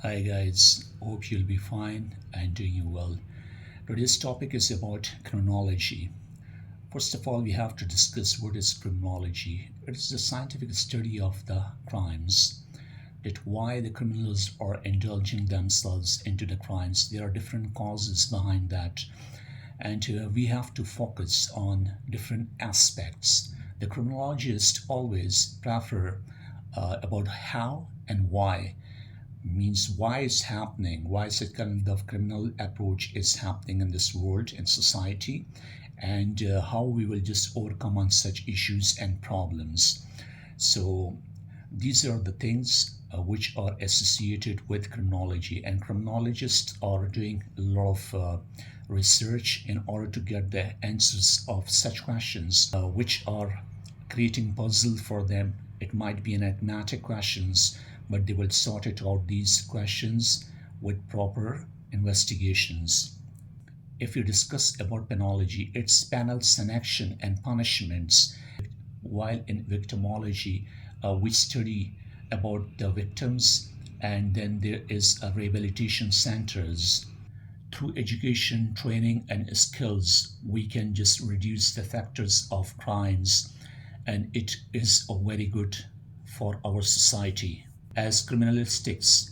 Hi guys, hope you'll be fine and doing well. Today's topic is about criminology. First of all, we have to discuss what is criminology. It is the scientific study of the crimes, that why the criminals are indulging themselves into the crimes. There are different causes behind that, and we have to focus on different aspects. The criminologists always prefer about how and why, means why it's happening, why is it kind of criminal approach is happening in this world and society, and how we will just overcome on such issues and problems. So these are the things which are associated with criminology, and criminologists are doing a lot of research in order to get the answers of such questions, which are creating puzzle for them. It might be enigmatic questions, but they will sort it out these questions with proper investigations. If you discuss about penology, it's penal sanction and punishments, while in victimology, we study about the victims, and then there is a rehabilitation centers. Through education, training, and skills, we can just reduce the factors of crimes, and it is a very good for our society. As criminalistics,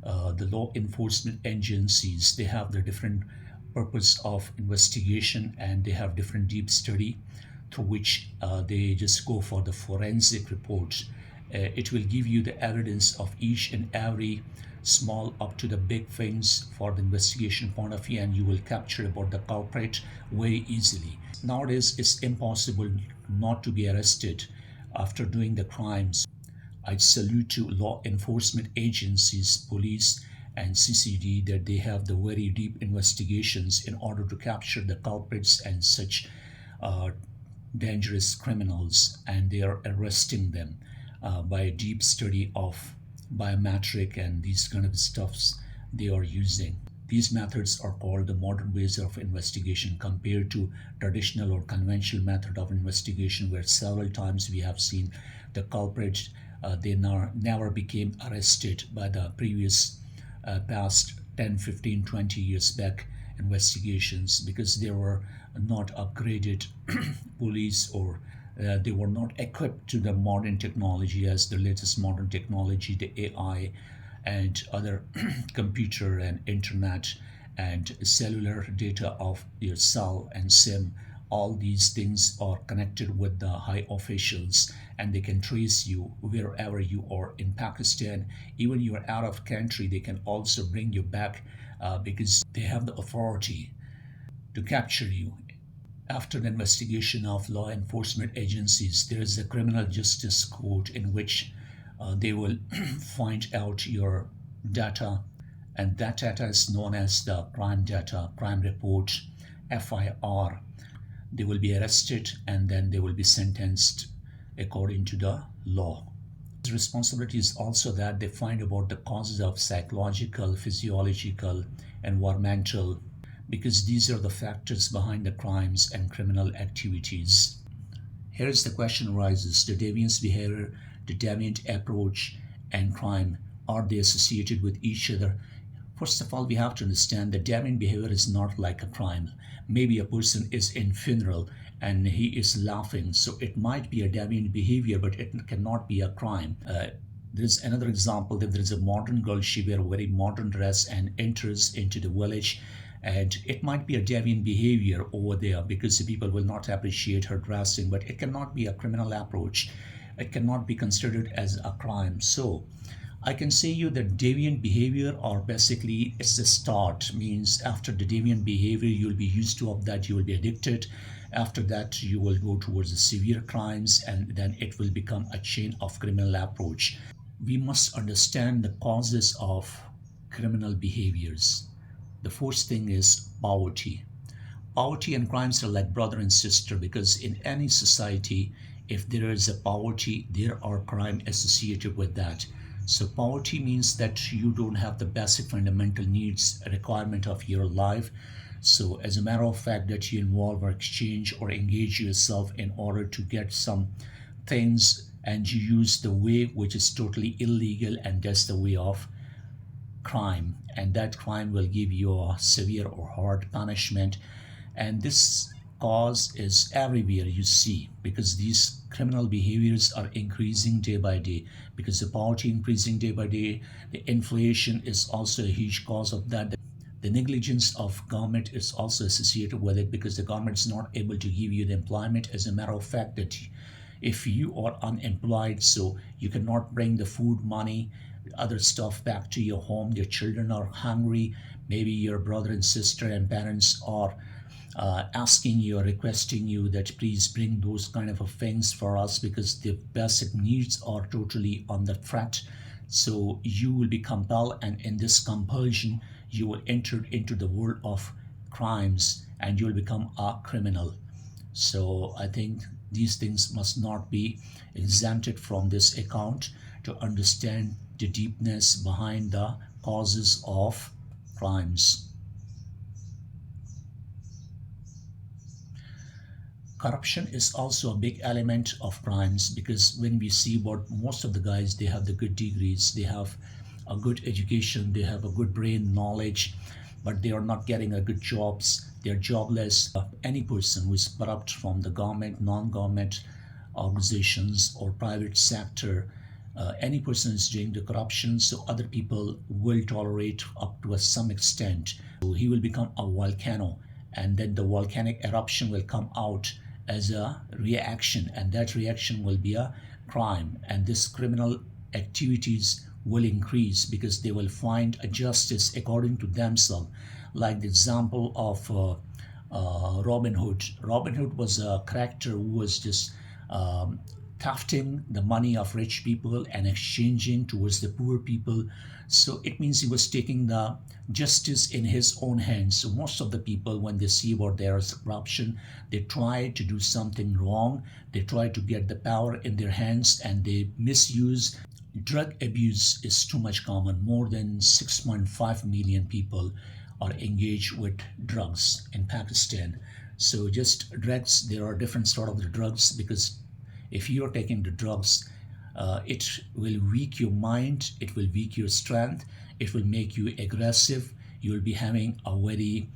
the law enforcement agencies, they have their different purpose of investigation, and they have different deep study through which they just go for the forensic report. It will give you the evidence of each and every small up to the big things for the investigation point of view, and you will capture about the culprit very easily. Nowadays it's impossible not to be arrested after doing the crimes. I salute to law enforcement agencies, police and CCD, that they have the very deep investigations in order to capture the culprits and such uh, dangerous criminals, and they are arresting them by a deep study of biometric and these kind of stuffs they are using. These methods are called the modern ways of investigation compared to traditional or conventional method of investigation, where several times we have seen the culprit, they never became arrested by the previous past 10, 15, 20 years back investigations, because they were not upgraded police, or they were not equipped to the modern technology, as the latest modern technology, the AI and other computer and internet and cellular data of your cell and SIM. All these things are connected with the high officials, and they can trace you wherever you are in Pakistan. Even you are out of country, they can also bring you back, because they have the authority to capture you. After the investigation of law enforcement agencies, there is a criminal justice court in which they will find out your data, and that data is known as the crime data, crime report, FIR. They will be arrested, and then they will be sentenced according to the law. The responsibility is also that they find about the causes of psychological, physiological, environmental, because these are the factors behind the crimes and criminal activities. Here is the question arises: the deviant behavior, the deviant approach, and crime, are they associated with each other? First of all, we have to understand that deviant behavior is not like a crime. Maybe a person is in funeral and he is laughing, so it might be a deviant behavior, but it cannot be a crime. There's another example that there is a modern girl, she wears a very modern dress and enters into the village, and it might be a deviant behavior over there because the people will not appreciate her dressing, but it cannot be a criminal approach. It cannot be considered as a crime. So I can say you that deviant behavior, or basically it's the start, means after the deviant behavior you'll be used to of that, you will be addicted. After that you will go towards the severe crimes, and then it will become a chain of criminal approach. We must understand the causes of criminal behaviors. The first thing is poverty. Poverty and crimes are like brother and sister, because in any society, if there is a poverty, there are crime associated with that. So poverty means that you don't have the basic fundamental needs requirement of your life. So as a matter of fact, that you involve or exchange or engage yourself in order to get some things, and you use the way which is totally illegal, and that's the way of crime, and that crime will give you a severe or hard punishment. And this cause is everywhere you see, because these criminal behaviors are increasing day by day, because the poverty increasing day by day. The inflation is also a huge cause of that. The negligence of government is also associated with it, because the government is not able to give you the employment. As a matter of fact, that if you are unemployed, so you cannot bring the food money, other stuff back to your home, your children are hungry, maybe your brother and sister and parents are asking you or requesting you that please bring those kind of things for us, because the basic needs are totally on the threat. So you will be compelled, and in this compulsion you will enter into the world of crimes, and you will become a criminal. So I think these things must not be exempted from this account, to understand the deepness behind the causes of crimes. Corruption is also a big element of crimes, because when we see what most of the guys, they have the good degrees, they have a good education, they have a good brain knowledge, but they are not getting a good jobs, they're jobless. Any person who is corrupt from the government, non-government organizations or private sector, any person is doing the corruption, so other people will tolerate up to some extent. So he will become a volcano, and then the volcanic eruption will come out as a reaction, and that reaction will be a crime, and this criminal activities will increase, because they will find a justice according to themselves. Like the example of Robin Hood. Robin Hood was a character who was just thefting the money of rich people and exchanging towards the poor people. So it means he was taking the justice in his own hands. So most of the people, when they see what there is corruption, they try to do something wrong. They try to get the power in their hands, and they misuse. Drug abuse is too much common. More than 6.5 million people are engaged with drugs in Pakistan. So just drugs, there are different sort of the drugs, because if you're taking the drugs, it will weak your mind, it will weak your strength, it will make you aggressive. You will be having a very,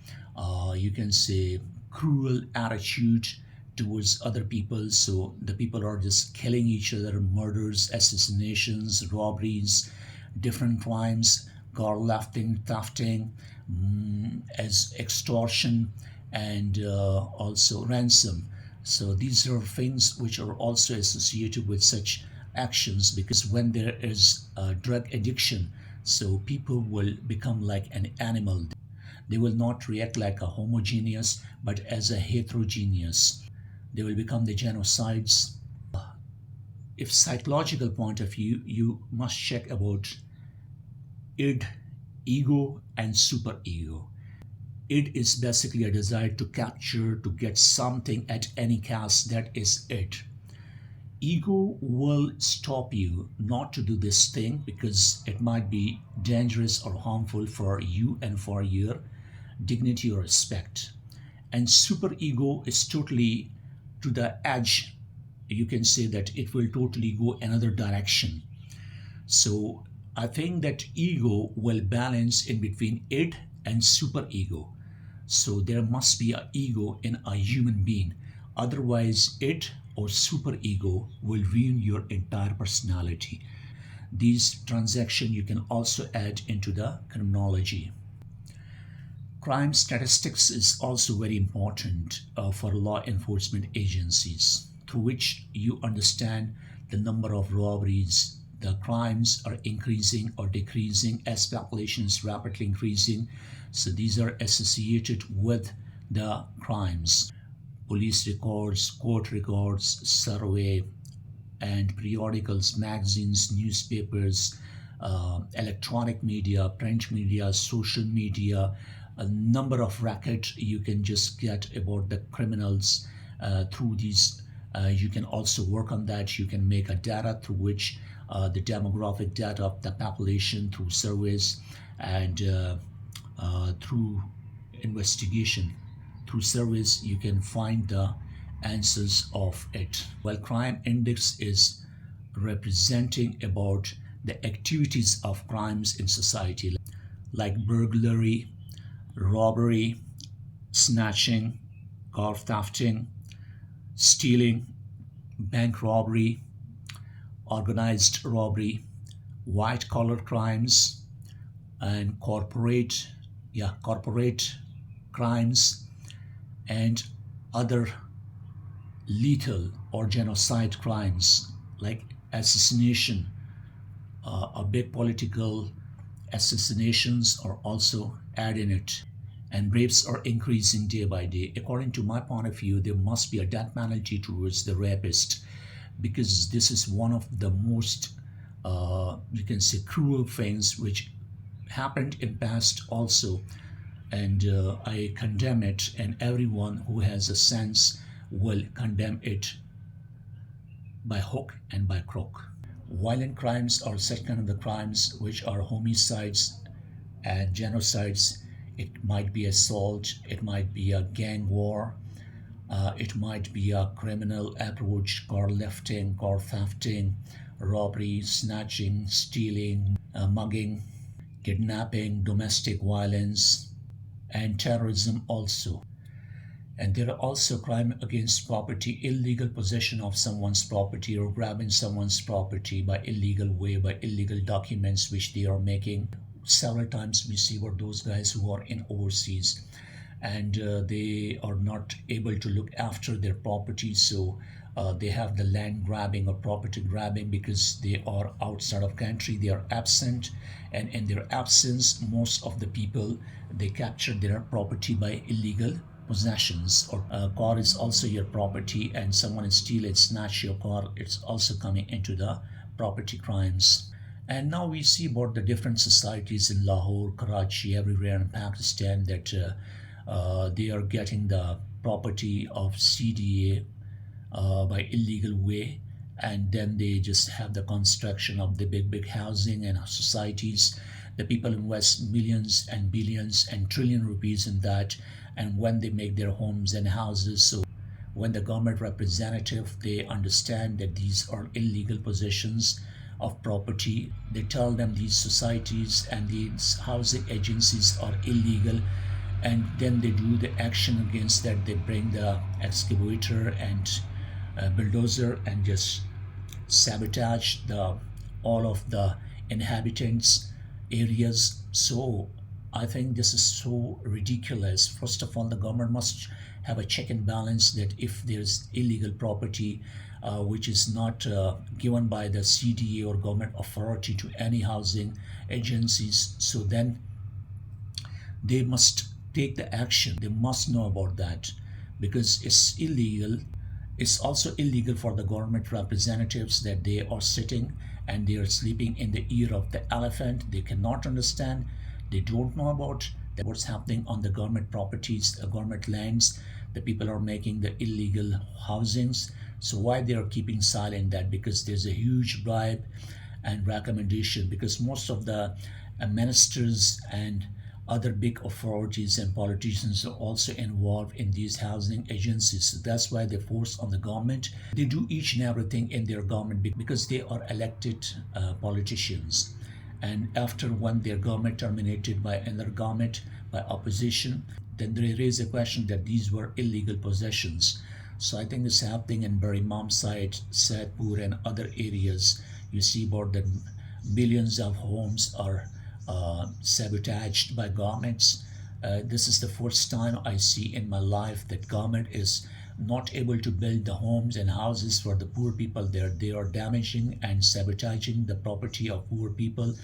you can say, cruel attitude towards other people. So the people are just killing each other, murders, assassinations, robberies, different crimes, garlafting, thefting, as extortion, and also ransom. So these are things which are also associated with such actions, because when there is a drug addiction, so people will become like an animal. They will not react like a homogeneous, but as a heterogeneous. They will become the genocides. If psychological point of view, you must check about id, ego, and superego. Id is basically a desire to capture, to get something at any cost. That is it. Ego will stop you not to do this thing, because it might be dangerous or harmful for you and for your dignity or respect. And superego is totally to the edge. You can say that it will totally go another direction. So I think that ego will balance in between id and superego. So there must be an ego in a human being. Otherwise, id or superego will ruin your entire personality. These transactions you can also add into the criminology. Crime statistics is also very important for law enforcement agencies, through which you understand the number of robberies, the crimes are increasing or decreasing as population is rapidly increasing. So these are associated with the crimes. Police records, court records, survey, and periodicals, magazines, newspapers, electronic media, print media, social media, a number of records you can just get about the criminals through these. You can also work on that. You can make a data through which the demographic data of the population through surveys, and through investigation, through surveys, you can find the answers of it. While crime index is representing about the activities of crimes in society. like burglary, robbery, snatching, car thefting, stealing, bank robbery, organized robbery, white collar crimes, and corporate crimes, and other lethal or genocide crimes like assassination. A big political assassinations are also added in it, and rapes are increasing day by day. According to my point of view, there must be a death penalty towards the rapist, because this is one of the most, you can say, cruel things which happened in past also. And I condemn it, and everyone who has a sense will condemn it by hook and by crook. Violent crimes are such kind of the crimes which are homicides and genocides. It might be assault, it might be a gang war, it might be a criminal approach, car lifting, car thefting, robbery, snatching, stealing, mugging, kidnapping, domestic violence, and terrorism also. And there are also crime against property, illegal possession of someone's property or grabbing someone's property by illegal way, by illegal documents which they are making. Several times we see what those guys who are in overseas, and they are not able to look after their property, so they have the land grabbing or property grabbing because they are outside of country, they are absent, and in their absence most of the people, they capture their property by illegal possessions. Or a car is also your property, and someone steal it, snatch your car, it's also coming into the property crimes. And now we see about the different societies in Lahore, Karachi, everywhere in Pakistan, that they are getting the property of CDA by illegal way, and then they just have the construction of the big housing and societies. The people invest millions and billions and trillion rupees in that, and when they make their homes and houses, so when the government representative, they understand that these are illegal possessions of property, they tell them these societies and these housing agencies are illegal, and then they do the action against that. They bring the excavator and bulldozer and just sabotage the all of the inhabitants areas. So I think this is so ridiculous. First of all, the government must have a check and balance that if there's illegal property which is not given by the CDA or government authority to any housing agencies, so then they must take the action. They must know about that, because it's illegal. It's also illegal for the government representatives that they are sitting and they are sleeping in the ear of the elephant. They cannot understand. They don't know about what's happening on the government properties, the government lands. The people are making the illegal housings. So why they are keeping silent? That because there's a huge bribe and recommendation, because most of the ministers and other big authorities and politicians are also involved in these housing agencies. So that's why they force on the government. They do each and everything in their government because they are elected politicians. And after when their government terminated by another government, by opposition, then they raise a question that these were illegal possessions. So I think it's happening in Barimam side, Saidpur and other areas. You see about the millions of homes are sabotaged by governments. This is the first time I see in my life that government is not able to build the homes and houses for the poor people there. They are damaging and sabotaging the property of poor people.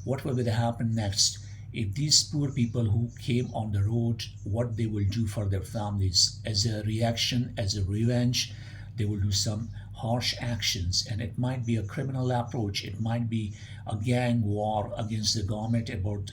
What will happen next? If these poor people who came on the road, what they will do for their families as a reaction, as a revenge, they will do some harsh actions, and it might be a criminal approach, it might be a gang war against the government. About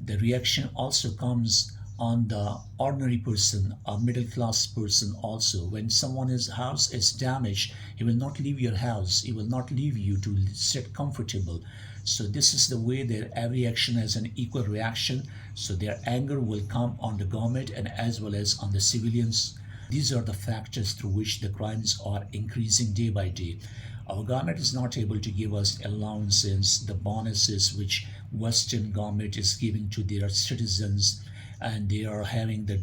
the reaction also comes on the ordinary person, a middle class person also. When someone's house is damaged, he will not leave your house, he will not leave you to sit comfortable. So this is the way that every action has an equal reaction. So their anger will come on the government and as well as on the civilians. These are the factors through which the crimes are increasing day by day. Our government is not able to give us allowances, the bonuses which Western government is giving to their citizens, and they are having the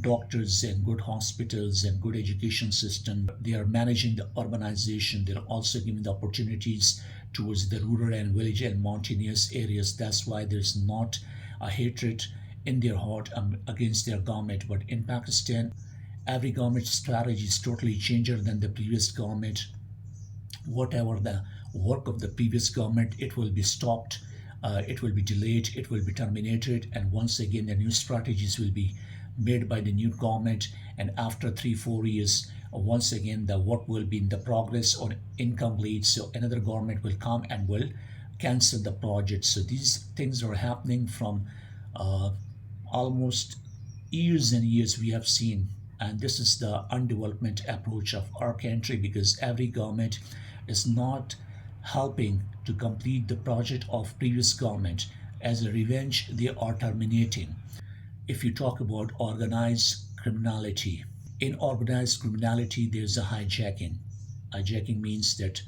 doctors and good hospitals and good education system. They are managing the urbanization. They're also giving the opportunities towards the rural and village and mountainous areas. That's why there's not a hatred in their heart against their government. But in Pakistan, every government strategy is totally changer than the previous government. Whatever the work of the previous government, it will be stopped, it will be delayed, it will be terminated, and once again the new strategies will be made by the new government. And after 3 4 years, once again the work will be in the progress or incomplete, so another government will come and will cancel the project. So these things are happening from uh, almost years and years we have seen. And this is the undevelopment approach of our country, because every government is not helping to complete the project of previous government. As a revenge, they are terminating. If you talk about organized criminality, in organized criminality there's a hijacking. Hijacking means that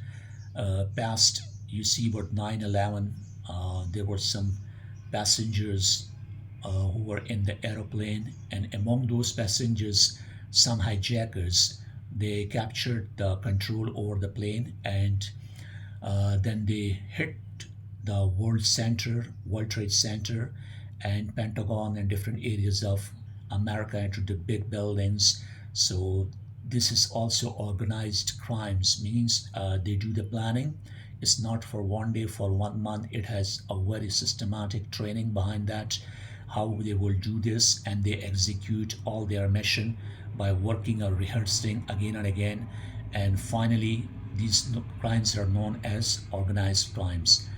past, you see about 9/11, there were some passengers who were in the aeroplane, and among those passengers, some hijackers, they captured the control over the plane, and then they hit the World Trade Center, and Pentagon and different areas of America into the big buildings. So this is also organized crimes, means they do the planning. It's not for one day, for 1 month. It has a very systematic training behind that, how they will do this, and they execute all their mission by working or rehearsing again and again. And finally, these crimes are known as organized crimes.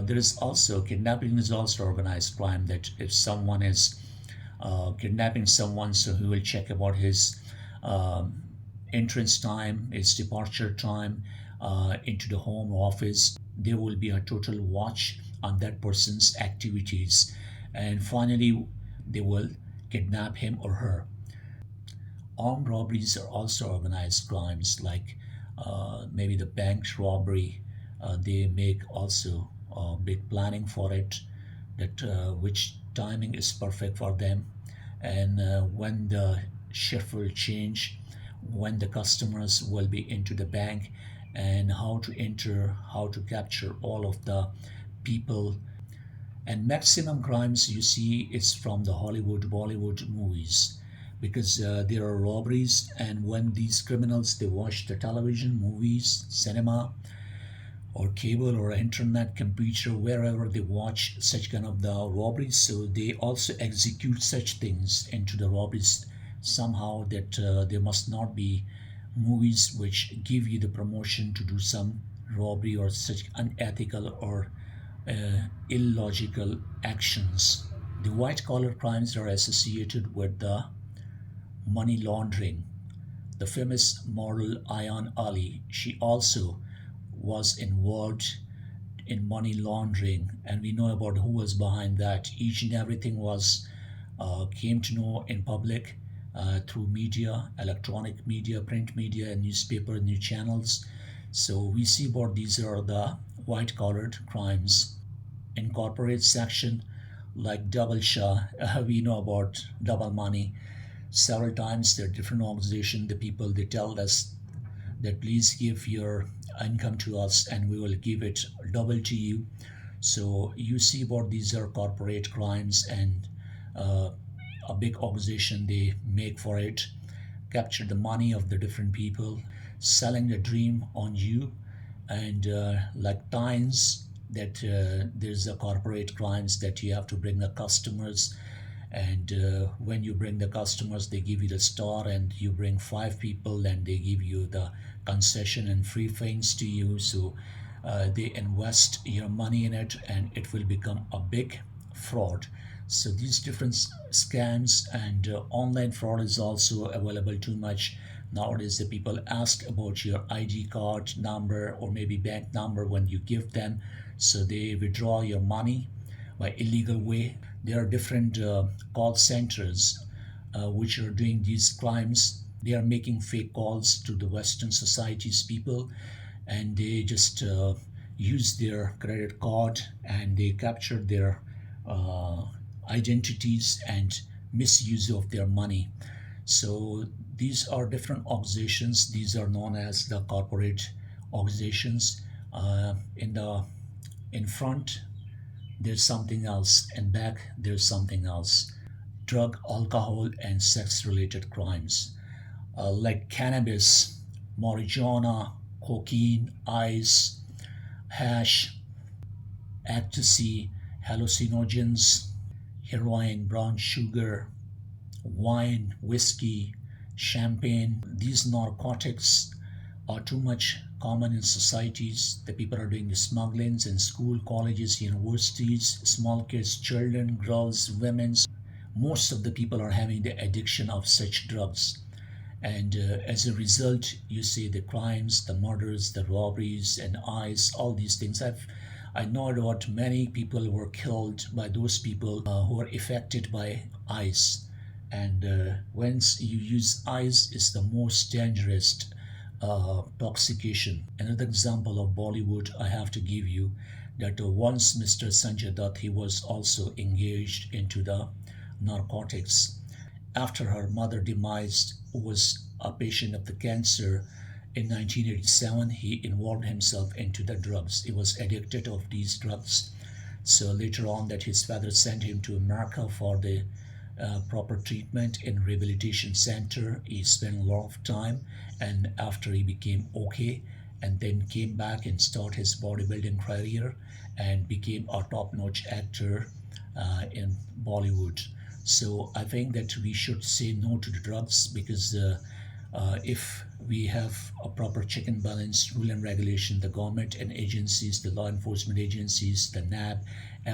There is also kidnapping is also organized crime. That if someone is kidnapping someone, so he will check about his um, entrance time, his departure time into the home office. There will be a total watch on that person's activities, and finally, they will kidnap him or her. Armed robberies are also organized crimes, like maybe the bank robbery. They make also big planning for it, that which timing is perfect for them, and when the shift will change, when the customers will be into the bank, and how to enter, how to capture all of the people. And maximum crimes you see is from the Hollywood, Bollywood movies, because there are robberies, and when these criminals they watch the television, movies, cinema, or cable or internet, computer, wherever they watch such kind of the robberies, so they also execute such things into the robberies somehow, that there must not be movies which give you the promotion to do some robbery or such unethical or illogical actions. The white collar crimes are associated with the money laundering. The famous model Ayan Ali, she also was involved in money laundering, and we know about who was behind that. Each and everything was came to know in public through media, electronic media, print media, newspaper, news channels. So we see what these are the white collared crimes. In corporate section, like double shah, we know about double money. Several times there are different organizations, the people they tell us that please give your income to us and we will give it double to you. So you see what these are corporate crimes, and uh, a big organization they make for it, capture the money of the different people, selling the dream on you. And like times that there's a corporate crimes that you have to bring the customers, and when you bring the customers they give you the star, and you bring 5 people and they give you the concession and free things to you. So they invest your money in it, and it will become a big fraud. So these different scams, and online fraud is also available too much nowadays. The people ask about your ID card number or maybe bank number when you give them, so they withdraw your money by illegal way. There are different call centers which are doing these crimes. They are making fake calls to the Western society's people, and they just use their credit card and they capture their uh, identities and misuse of their money. So these are different organizations. These are known as the corporate organizations. In front there's something else, and back there's something else. Drug, alcohol, and sex-related crimes, like cannabis, marijuana, cocaine, ice, hash, ecstasy, hallucinogens, heroin, brown sugar, wine, whiskey, champagne. These narcotics are too much common in societies. The people are doing the smugglings in school, colleges, universities, small kids, children, girls, women. Most of the people are having the addiction of such drugs. And as a result, you see the crimes, the murders, the robberies, and ICE, all these things. I know that many people were killed by those people who were affected by ICE. And once you use ICE, it's the most dangerous toxication. Another example of Bollywood I have to give you, that once Mr. Sanjay Dutt, he was also engaged into the narcotics. After her mother demise, who was a patient of the cancer, in 1987 he involved himself into the drugs. He was addicted of these drugs. So later on, that his father sent him to America for the proper treatment in rehabilitation center. He spent a lot of time, and after he became okay, and then came back and started his bodybuilding career and became a top-notch actor in Bollywood. So I think that we should say no to the drugs, because if we have a proper check and balance, rule and regulation, the government and agencies, the law enforcement agencies, the NAB,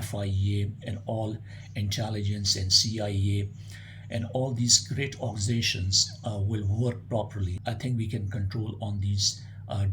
FIA, and all intelligence and CIA, and all these great organizations will work properly, I think we can control on these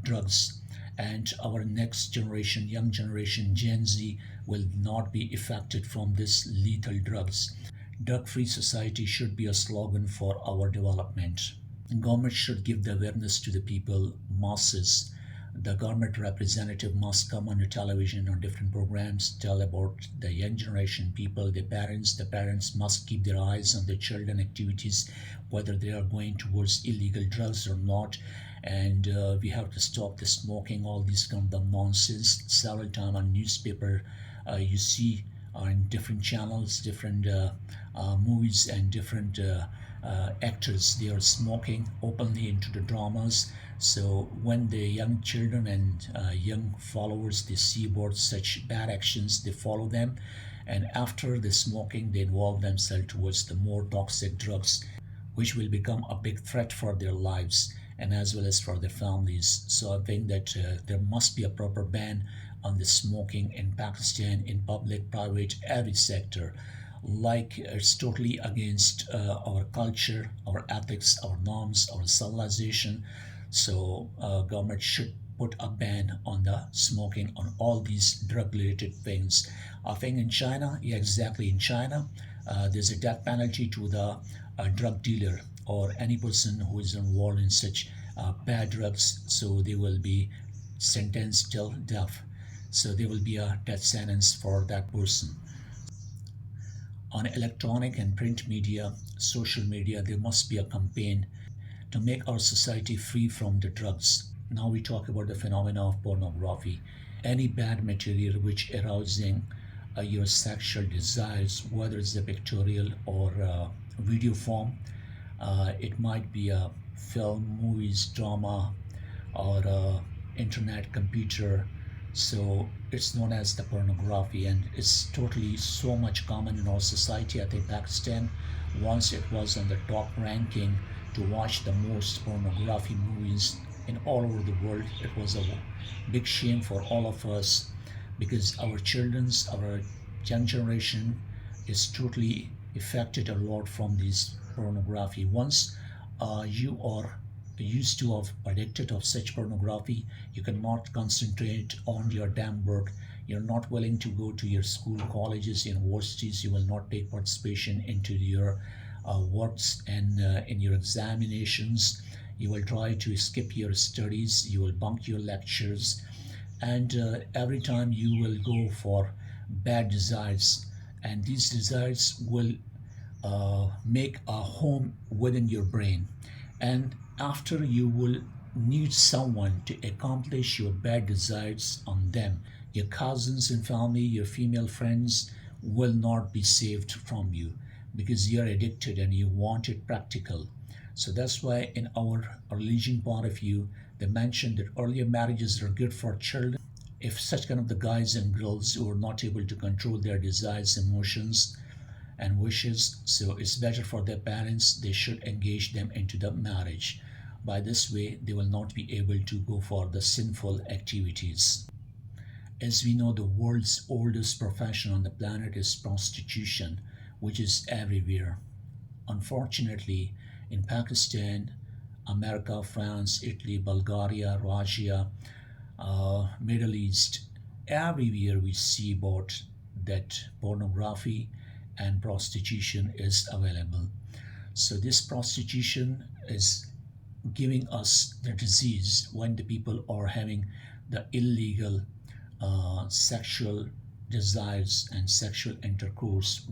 drugs. And our next generation, young generation, Gen Z, will not be affected from this lethal drugs. Drug-free society should be a slogan for our development. Government should give the awareness to the people, masses. The government representative must come on the television on different programs, tell about the young generation people, the parents. The parents must keep their eyes on their children activities, whether they are going towards illegal drugs or not. And we have to stop the smoking, all these kind of nonsense. Several times on newspaper, you see in different channels, different movies, and different actors, they are smoking openly into the dramas. So when the young children and young followers, they see about such bad actions, they follow them, and after the smoking, they involve themselves towards the more toxic drugs, which will become a big threat for their lives and as well as for their families. So I think that there must be a proper ban on the smoking in Pakistan, in public, private, every sector. Like it's totally against our culture, our ethics, our norms, our civilization. So government should put a ban on the smoking, on all these drug related things. I think in China, yeah, exactly, in China, there's a death penalty to the drug dealer or any person who is involved in such bad drugs. So they will be sentenced till death. So there will be a death sentence for that person. On electronic and print media, social media, there must be a campaign to make our society free from the drugs. Now we talk about the phenomena of pornography. Any bad material which arousing your sexual desires, whether it's a pictorial or video form, it might be a film, movies, drama, or internet, computer. So it's known as the pornography, and it's totally so much common in our society. I think Pakistan, once it was on the top ranking to watch the most pornography movies in all over the world. It was a big shame for all of us, because our young generation is totally affected a lot from this pornography. Once you are used to of addicted of such pornography, you cannot concentrate on your damn work. You're not willing to go to your school, colleges, universities. You will not take participation into your works and in your examinations. You will try to skip your studies, you will bunk your lectures, and every time you will go for bad desires, and these desires will make a home within your brain. And after, you will need someone to accomplish your bad desires on them. Your cousins and family, your female friends will not be saved from you because you're addicted and you want it practical. So that's why in our religion point of view, they mentioned that earlier marriages are good for children. If such kind of the guys and girls who are not able to control their desires, emotions, and wishes, so it's better for their parents, they should engage them into the marriage. By this way, they will not be able to go for the sinful activities. As we know, the world's oldest profession on the planet is prostitution, which is everywhere. Unfortunately, in Pakistan, America, France, Italy, Bulgaria, Russia, Middle East, everywhere we see about that pornography and prostitution is available. So this prostitution is giving us the disease when the people are having the illegal sexual desires and sexual intercourse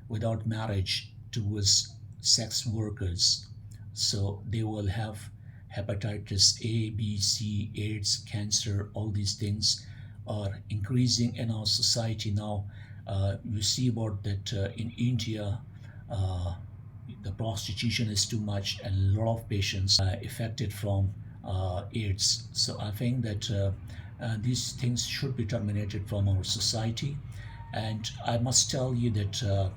without marriage towards sex workers. So they will have hepatitis A, B, C, AIDS, cancer. All these things are increasing in our society now. You see about that in India, uh, the prostitution is too much, and a lot of patients are affected from AIDS. So I think that these things should be terminated from our society. And I must tell you that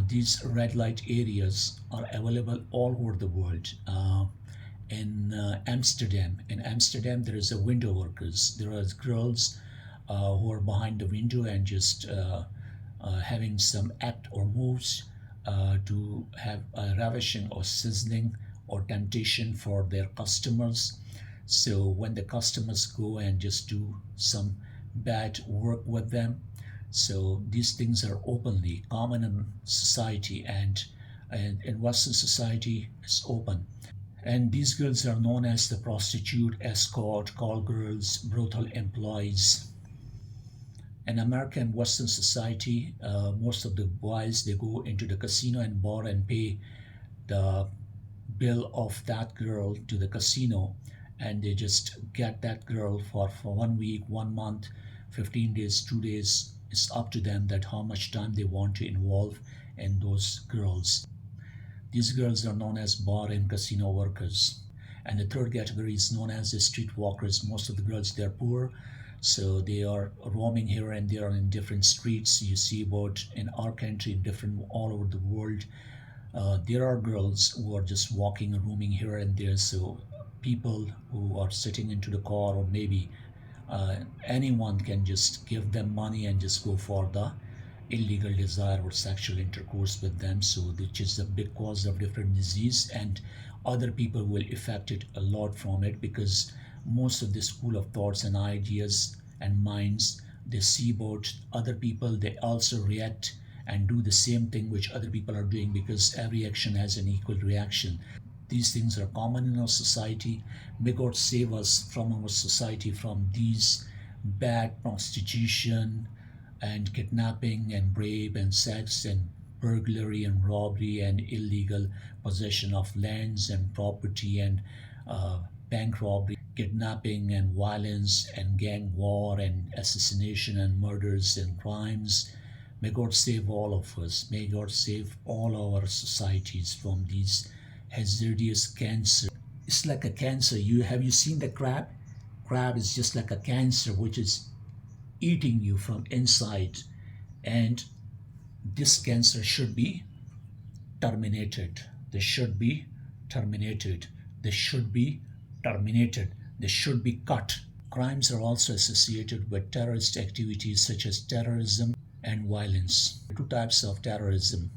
these red light areas are available all over the world. In Amsterdam, there is a window workers. There are girls who are behind the window and just having some act or moves to have a ravishing or sizzling or temptation for their customers. So when the customers go and just do some bad work with them, so these things are openly common in society, and in Western society it's open. And these girls are known as the prostitute, escort, call girls, brothel employees. In American Western society, most of the boys they go into the casino and bar and pay the bill of that girl to the casino, and they just get that girl for 1 week, 1 month, 15 days, 2 days. It's up to them that how much time they want to involve in those girls. These girls are known as bar and casino workers. And the third category is known as the street walkers. Most of the girls they're poor, so they are roaming here and there in different streets. You see about in our country, different all over the world. There are girls who are just walking and roaming here and there. So people who are sitting into the car, or maybe anyone can just give them money and just go for the illegal desire or sexual intercourse with them. So which is a big cause of different disease, and other people will affect it a lot from it, because most of the school of thoughts and ideas and minds, they see about other people, they also react and do the same thing which other people are doing, because every action has an equal reaction. These things are common in our society. May God save us from our society from these bad prostitution and kidnapping and rape and sex and burglary and robbery and illegal possession of lands and property and bank robbery, kidnapping and violence and gang war and assassination and murders and crimes. May God save all of us. May God save all our societies from these hazardous cancer. It's like a cancer. You seen the crab? Crab is just like a cancer which is eating you from inside, and this cancer should be terminated. They should be terminated. They should be terminated. They should be cut. Crimes are also associated with terrorist activities such as terrorism and violence. Two types of terrorism.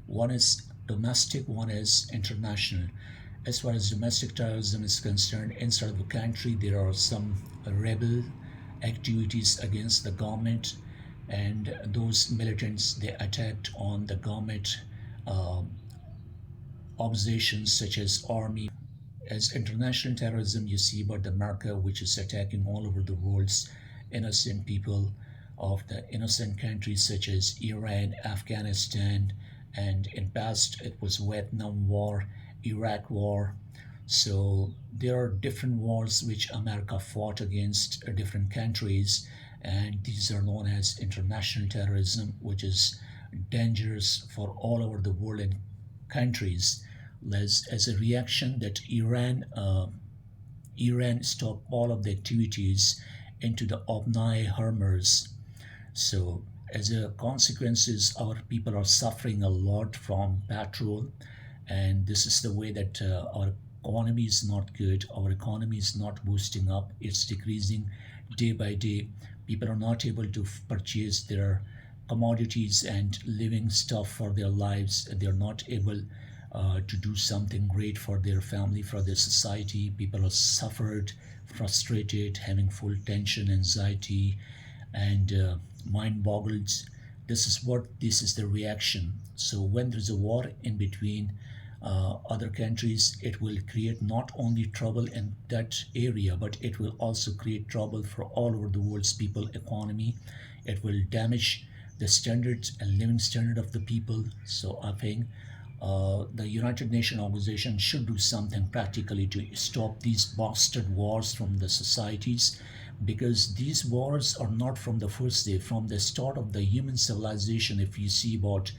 One is domestic, one is international. As far as domestic terrorism is concerned, inside the country there are some rebel activities against the government, and those militants they attacked on the government organizations such as army, as international terrorism, you see about America, which is attacking all over the world's innocent people of the innocent countries such as Iran, Afghanistan, and in past it was Vietnam War, Iraq War. So there are different wars which America fought against different countries, and these are known as international terrorism, which is dangerous for all over the world and countries. As a reaction that Iran stopped all of the activities into the Obnai Hormuz. So as a consequences, our people are suffering a lot from petrol, and this is the way that our economy is not good. Our economy is not boosting up. It's decreasing day by day. People are not able to purchase their commodities and living stuff for their lives. They're not able to do something great for their family, for their society. People are suffered, frustrated, having full tension, anxiety, and mind boggled. This is the reaction. So when there's a war in between other countries, it will create not only trouble in that area, but it will also create trouble for all over the world's people economy. It will damage the standards and living standard of the people. So I think the United Nations organization should do something practically to stop these bastard wars from the societies, because these wars are not from the first day, from the start of the human civilization. If you see about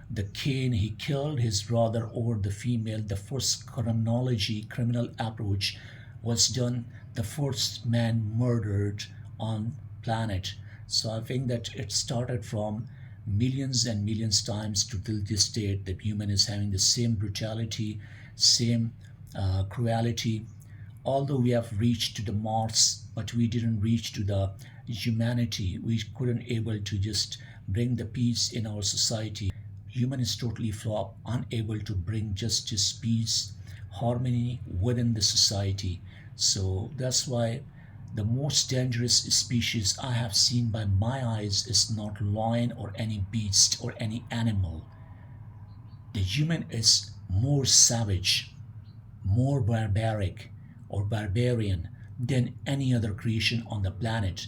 the Cain, he killed his brother over the female. The first criminology, criminal approach was done. The first man murdered on planet. So I think that it started from millions and millions times to till this date. The human is having the same brutality, same cruelty. Although we have reached to the Mars, but we didn't reach to the humanity. We couldn't able to just bring the peace in our society. Human is totally flawed, unable to bring justice, peace, harmony within the society. So that's why the most dangerous species I have seen by my eyes is not lion or any beast or any animal. The human is more savage, more barbaric or barbarian than any other creation on the planet.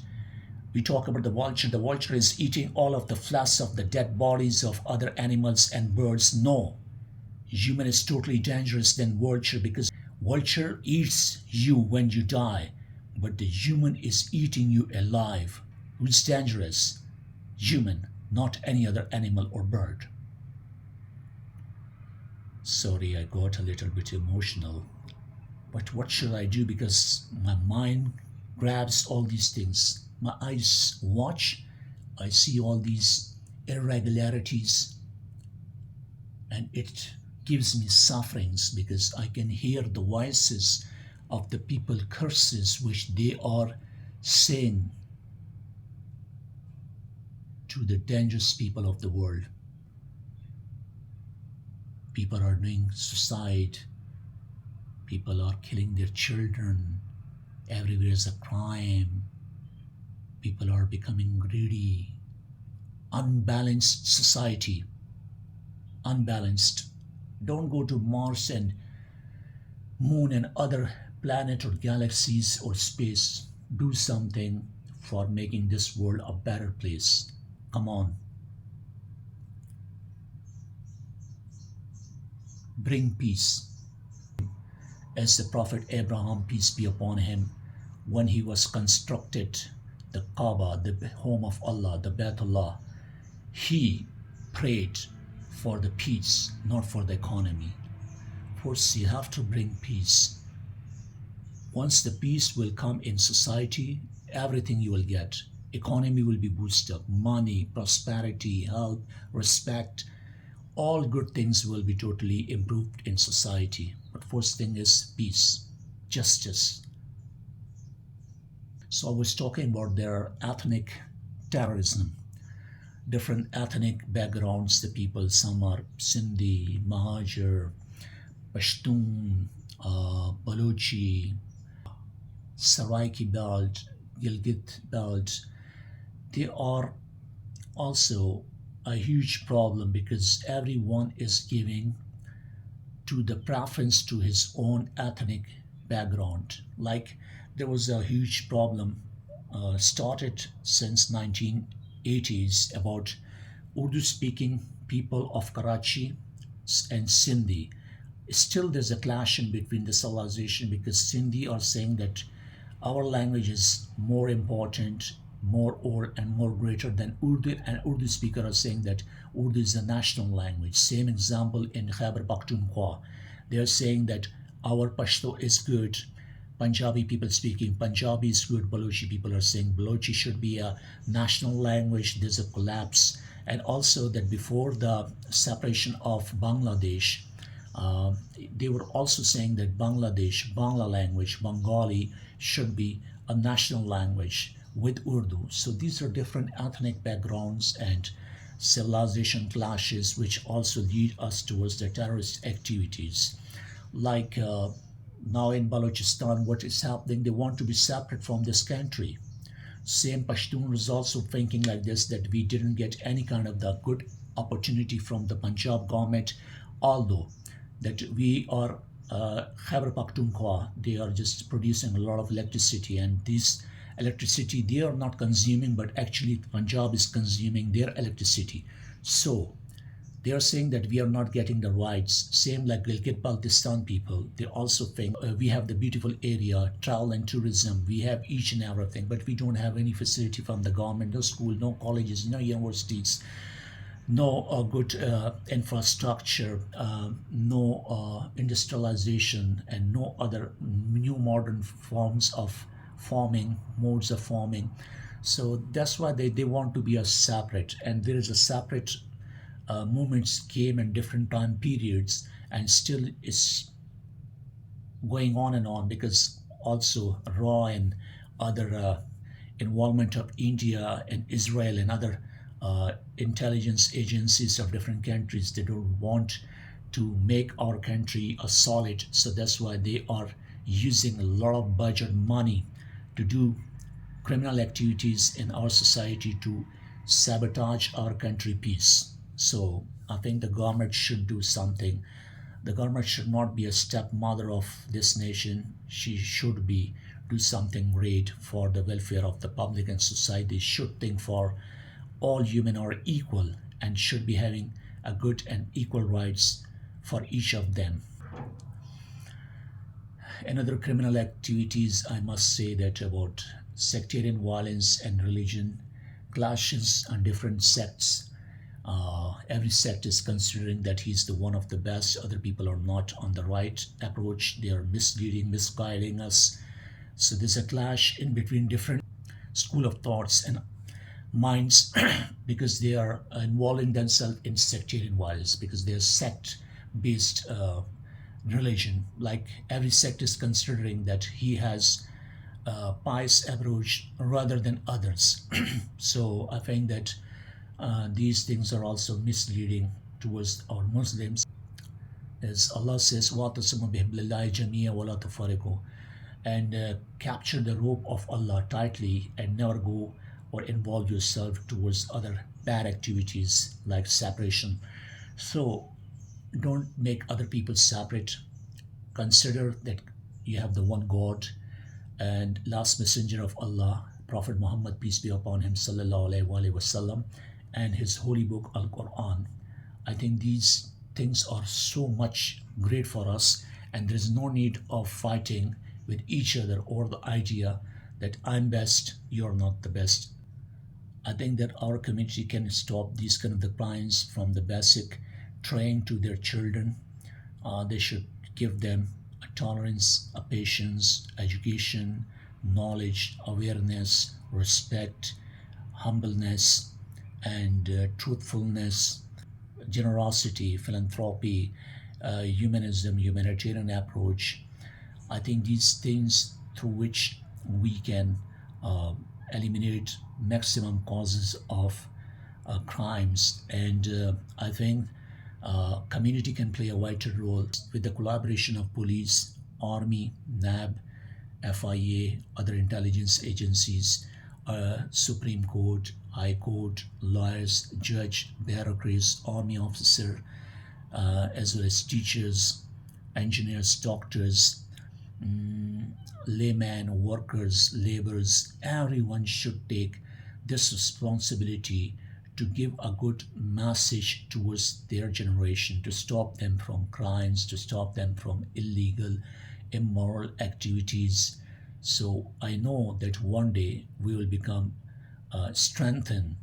We talk about the vulture. The vulture is eating all of the flesh of the dead bodies of other animals and birds. No, human is totally dangerous than vulture, because vulture eats you when you die, but the human is eating you alive. Who's dangerous? Human, not any other animal or bird. Sorry, I got a little bit emotional. But what should I do? Because my mind grabs all these things. My eyes watch, I see all these irregularities, and it gives me sufferings, because I can hear the voices of the people curses which they are saying to the dangerous people of the world. People are doing suicide. People are killing their children. Everywhere is a crime. People are becoming greedy. Unbalanced society. Unbalanced. Don't go to Mars and Moon and other planet or galaxies or space. Do something for making this world a better place. Come on. Bring peace. As the Prophet Abraham, peace be upon him, when he was constructed the Kaaba, the home of Allah, the Baytullah, he prayed for the peace, not for the economy. First, you have to bring peace. Once the peace will come in society, everything you will get. Economy will be boosted up, money, prosperity, health, respect, all good things will be totally improved in society. But first thing is peace, justice. So I was talking about their ethnic terrorism, different ethnic backgrounds, the people, some are Sindhi, Mahajar, Pashtun, Balochi, Saraiki Belt, Gilgit Belt. They are also a huge problem, because everyone is giving to the preference to his own ethnic background. Like there was a huge problem started since 1980s about Urdu speaking people of Karachi and Sindhi. Still there's a clash in between the civilization because Sindhi are saying that our language is more important, more old and more greater than Urdu, and Urdu speakers are saying that Urdu is a national language. Same example in Khyber Pakhtunkhwa. They are saying that our Pashto is good. Punjabi people speaking Punjabi is good. Balochi people are saying Balochi should be a national language. There's a collapse. And also that before the separation of Bangladesh, uh, they were also saying that Bangladesh, Bangla language, Bengali should be a national language with Urdu. So these are different ethnic backgrounds and civilization clashes, which also lead us towards the terrorist activities. Like now in Balochistan, what is happening? They want to be separate from this country. Same Pashtun is also thinking like this, that we didn't get any kind of the good opportunity from the Punjab government, although that we are Khyber Pakhtunkhwa, they are just producing a lot of electricity, and this electricity they are not consuming, but actually Punjab is consuming their electricity. So they are saying that we are not getting the rights. Same like Gilgit Baltistan people, they also think we have the beautiful area, travel and tourism, we have each and everything, but we don't have any facility from the government, no school, no colleges, no universities, no good infrastructure, no industrialization, and no other new modern forms of farming, modes of farming. So that's why they want to be a separate, and there is a separate movements came in different time periods and still is going on and on, because also raw and other involvement of India and Israel and other intelligence agencies of different countries. They don't want to make our country a solid, so that's why they are using a lot of budget money to do criminal activities in our society to sabotage our country peace. So I think the government should do something. The government should not be a stepmother of this nation. She should be do something great for the welfare of the public, and society should think for all human are equal and should be having a good and equal rights for each of them. Another criminal activities, I must say that about sectarian violence and religion, clashes on different sects. Every sect is considering that he's the one of the best, other people are not on the right approach, they are misleading, misguiding us. So there's a clash in between different school of thoughts and minds because they are involving themselves in sectarian violence, because they're sect based religion. Like every sect is considering that he has pious approach rather than others. So I think that these things are also misleading towards our Muslims. As Allah says, وَاعْتَصِمُوا بِحَبْلِ اللَّهِ جَمِيعًا وَلَا تَفَرِّقُوا, and capture the rope of Allah tightly and never go or involve yourself towards other bad activities like separation. So don't make other people separate. Consider that you have the one God and last messenger of Allah, Prophet Muhammad, peace be upon him, sallallahu alaihi wasallam, and his holy book Al Quran. I think these things are so much great for us, and there is no need of fighting with each other or the idea that I'm best, you're not the best. I think that our community can stop these kind of the crimes from the basic training to their children. They should give them a tolerance, a patience, education, knowledge, awareness, respect, humbleness, and truthfulness, generosity, philanthropy, humanism, humanitarian approach. I think these things through which we can eliminate maximum causes of crimes, and I think community can play a vital role with the collaboration of police, army, NAB, FIA, other intelligence agencies, Supreme Court, High Court, lawyers, judge, bureaucrats, army officer, as well as teachers, engineers, doctors, laymen, workers, laborers, everyone should take this responsibility to give a good message towards their generation, to stop them from crimes, to stop them from illegal, immoral activities. So I know that one day we will become strengthened,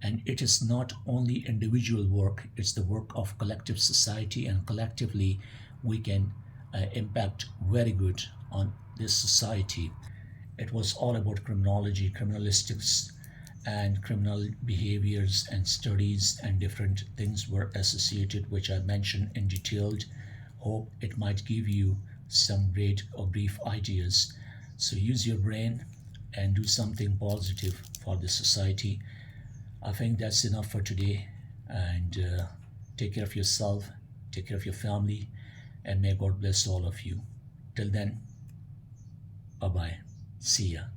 and it is not only individual work, it's the work of collective society, and collectively we can impact very good on this society. It was all about criminology, criminalistics, and criminal behaviors and studies, and different things were associated, which I mentioned in detailed. Hope it might give you some great or brief ideas. So use your brain and do something positive for the society. I think that's enough for today. And take care of yourself, take care of your family, and may God bless all of you. Till then, bye bye. See ya.